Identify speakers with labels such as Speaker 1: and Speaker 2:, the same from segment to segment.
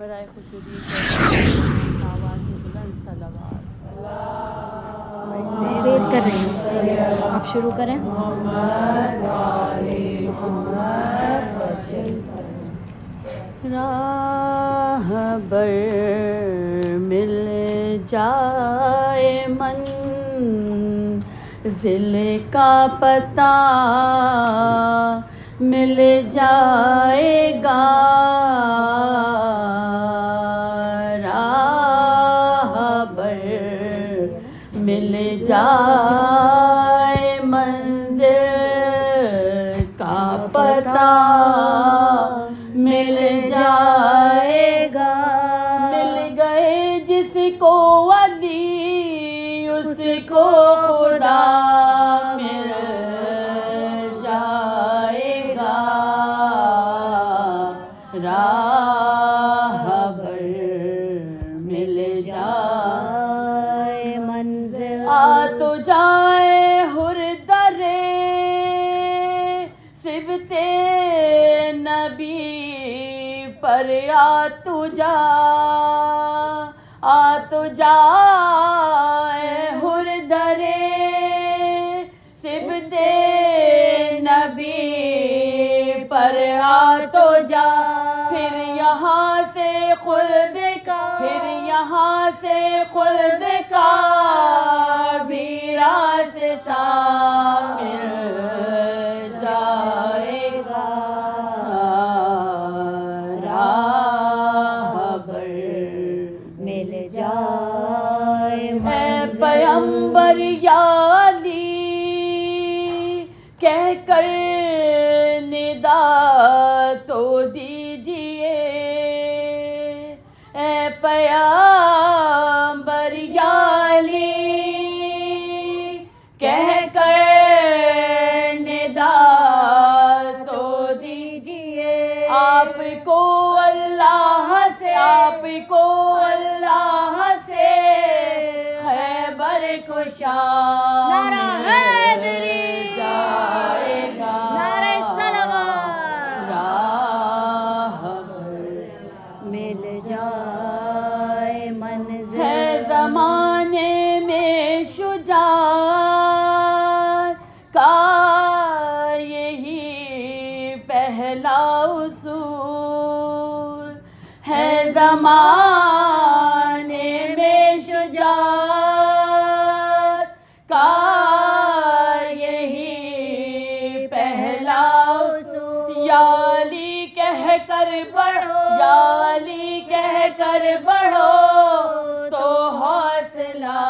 Speaker 1: برائے خوشودی آواز بلند صلوات
Speaker 2: تیز کر رہی ہوں، آپ شروع کریں۔
Speaker 1: راہ بر مل جائے منزل کا پتہ مل جائے گا، راہ بر مل جائے منزل کا پتہ مل جائے گا، مل گئے جس کو ولی اس کو خدا مل جائے گا، راہ بر مل جائے
Speaker 2: منزل
Speaker 1: آ تو جائے ہر درے سبتے نبی پر آ تو جائے ہر درے سبتے نبی پر آ تو جا، پھر یہاں سے خلد کا بھی راستہ مل جائے گا، راہ بر
Speaker 2: مل جائے
Speaker 1: اے پیغمبر یا علی کہہ کر ندا تو دیجئے، اے پیغمبر یا علی کہہ کر ندا تو دیجئے، آپ کو اللہ سے خیبر کشا
Speaker 2: نعرہ حیدری
Speaker 1: جائے گا،
Speaker 2: نعرہ صلوات،
Speaker 1: راہ بر
Speaker 2: مل جائے منزل
Speaker 1: ہے زمانے میں شجاعت کا یہی پہلا اصول، ہے زمانے میں شجاعت کا یہی پہلا اصول، یا علی کہہ کر بڑھو تو حوصلہ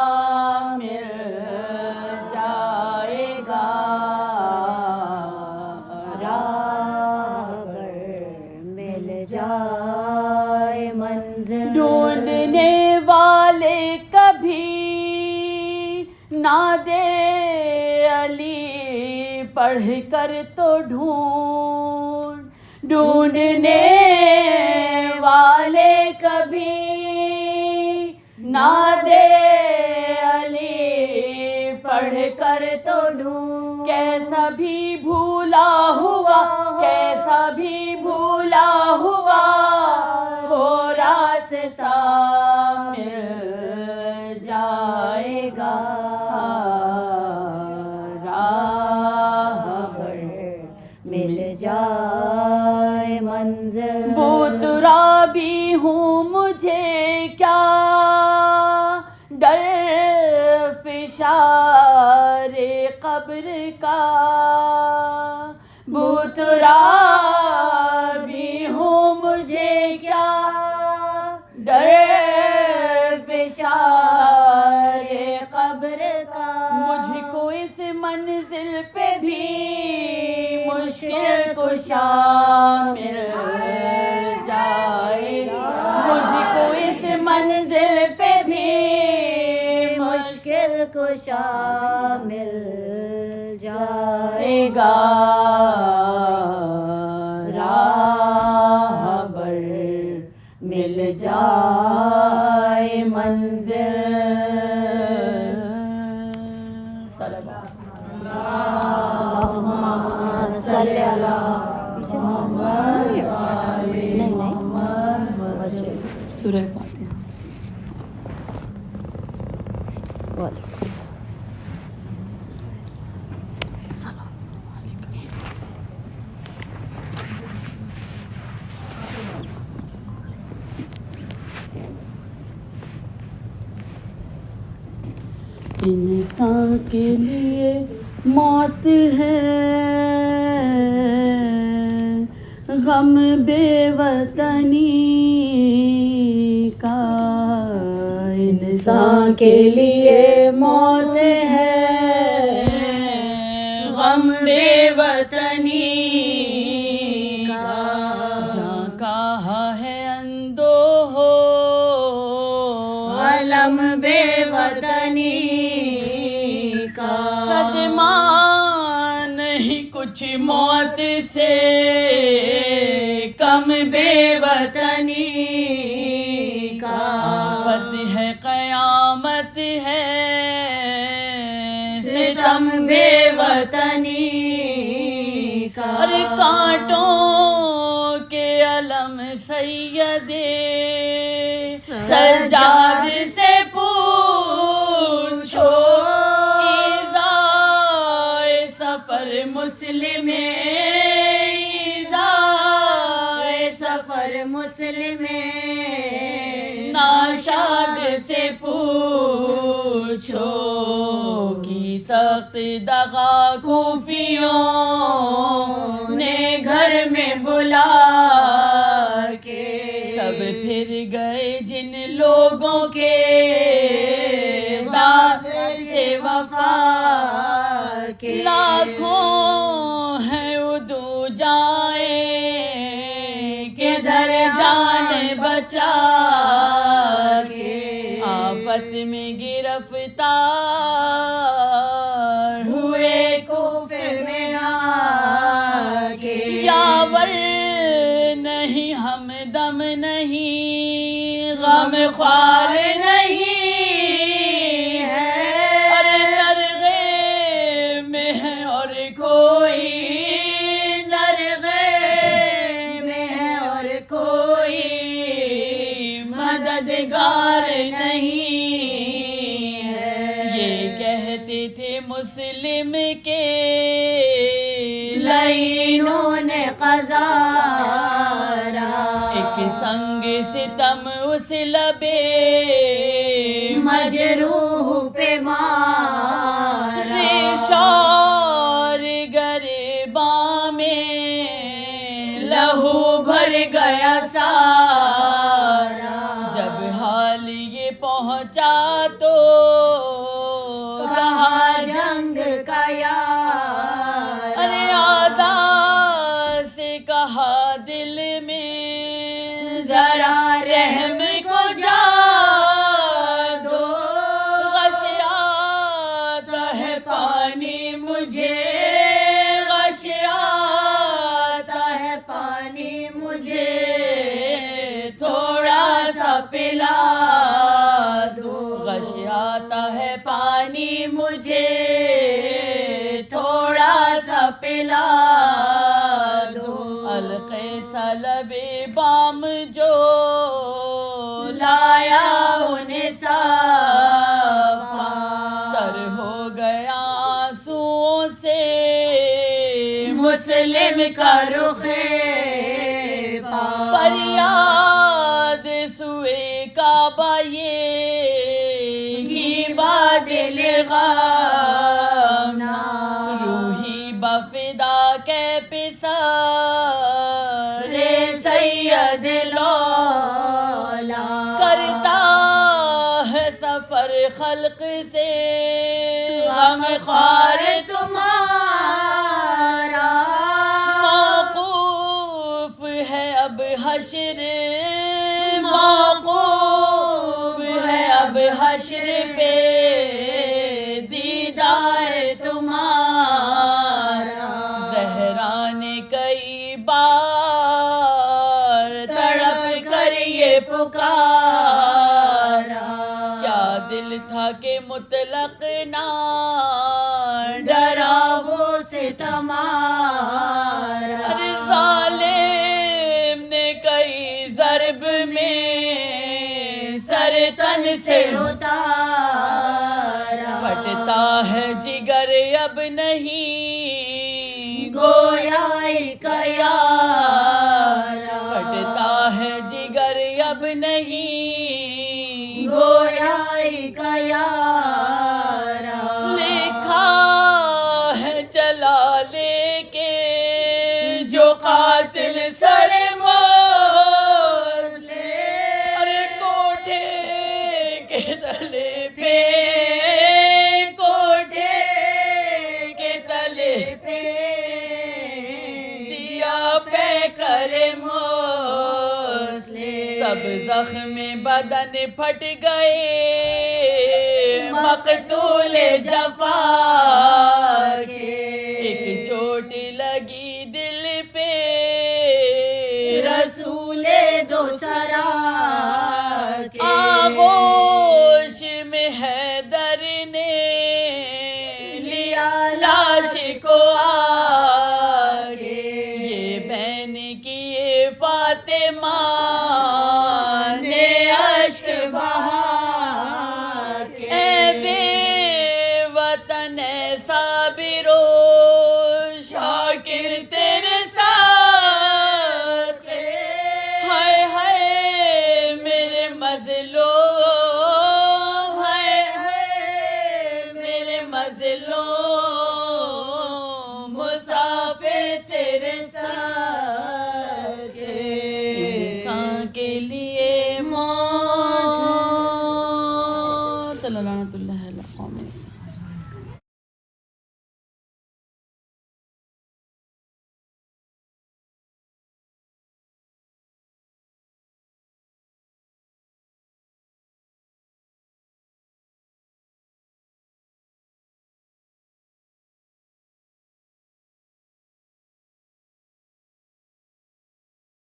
Speaker 1: مل جائے گا،
Speaker 2: راہ بر مل جائے منزل
Speaker 1: ڈھونڈنے والے کبھی نہ دے علی پڑھ کر تو ڈھونڈنے والے کبھی نہ دے علی پڑھ کر تو کیسا بھی بھولا ہوا وہ راستہ مل جائے گا، راہ بر
Speaker 2: مل جائے منزل
Speaker 1: بوترا بھی ہوں مجھے کیا ڈر فشار قبر کا، بوترا بھی ہوں مجھے کیا ڈر فشار قبر کا، مجھ کو اس منزل پہ بھی مشکل کشا مل جائے گا، مجھ کو اس منزل پہ بھی
Speaker 2: مشکل کشا مل جائے
Speaker 1: گا، راہ بر مل جائے منزل،
Speaker 2: اللہم صلی اللہ پیچھے سے نہیں
Speaker 1: سورہ فاتحہ. انسان کے لیے موت ہے، غم بے وطنی کا. انسان کے لیے موت ہے، غم بے وطنی کا. جہاں کہا ہے اندو ہو علم بے وطنی کا. صدمہ نہیں کچھ موت سے کم بے وطنی کا. آفت ہے قیامت ہے ستم بے وطنی کا. اور کانٹوں کے علم سید سجاد سے پوچھو، ایذائے سفر مسلم، ایذائے سفر مسلم. ناشاد سے پوچھو کی سخت دغا کوفیوں نے گھر میں بلا کے. سب پھر گئے جن لوگوں کے داغ تھے وفا کے. لاکھوں ہیں ادو جائیں کدھر جان بچا کے. آفت میں گرفتار ہوئے کوفے میں آ کے. یاور نہیں ہمدم نہیں غم خوار نہیں ہے. ارے نرغے میں ہے اور کوئی، نرغے میں ہے اور کوئی مددگار نہیں ہے. یہ کہتے تھے مسلم کے لعینوں نے قضا را. ایک سنگ ستم اس لبے مجروح پہ مارا. ریشار گریباں میں لہو بھر گیا سارا. جب حال یہ پہنچا تو کہا جنگ کا یار. ارے آدھا سے کہا دل میں ذرا رحم کو جا دو. غش آتا ہے پانی مجھے، غش آتا ہے پانی مجھے، تھوڑا سا پلا دو. غش آتا ہے پانی مجھے، تھوڑا سا پلا دو. القے سلبے بام جو لایا انہیں صافا. تر ہو گیا آنسوؤں سے مسلم کا رخ پاک. فریاد سوئے کعبہ یہ کی بادل غم. روحی بفدا کے پسر سید لولا. کرتا ہے سفر خلق سے غم خوار تمہارا. موقوف ہے اب حشر، موقوف ہے اب حشر پہ دیدار تمہارا. زہرا نے کئی بار تڑپ کر یہ پکارا. کیا دل تھا کہ مطلق نہ ڈرا وہ ستم. ارے ظالم نے کئی ضرب میں تن سے
Speaker 2: اتارا
Speaker 1: پھٹتا ہے جگر اب نہیں
Speaker 2: گویا کا یارا
Speaker 1: پھٹتا ہے جگر اب نہیں
Speaker 2: گویا کا یارا
Speaker 1: لکھا ہے چلا لے کے جو قاتل سر موت سے ارے کوٹھے کے تلے پہ کوٹھے کے تلے پہ دیا پہ کرے موسلے سب زخم بدن پھٹ گئے مقتول جفا کے ایک چوٹ لگی دل پہ
Speaker 2: رسول دو سرا کے
Speaker 1: آغو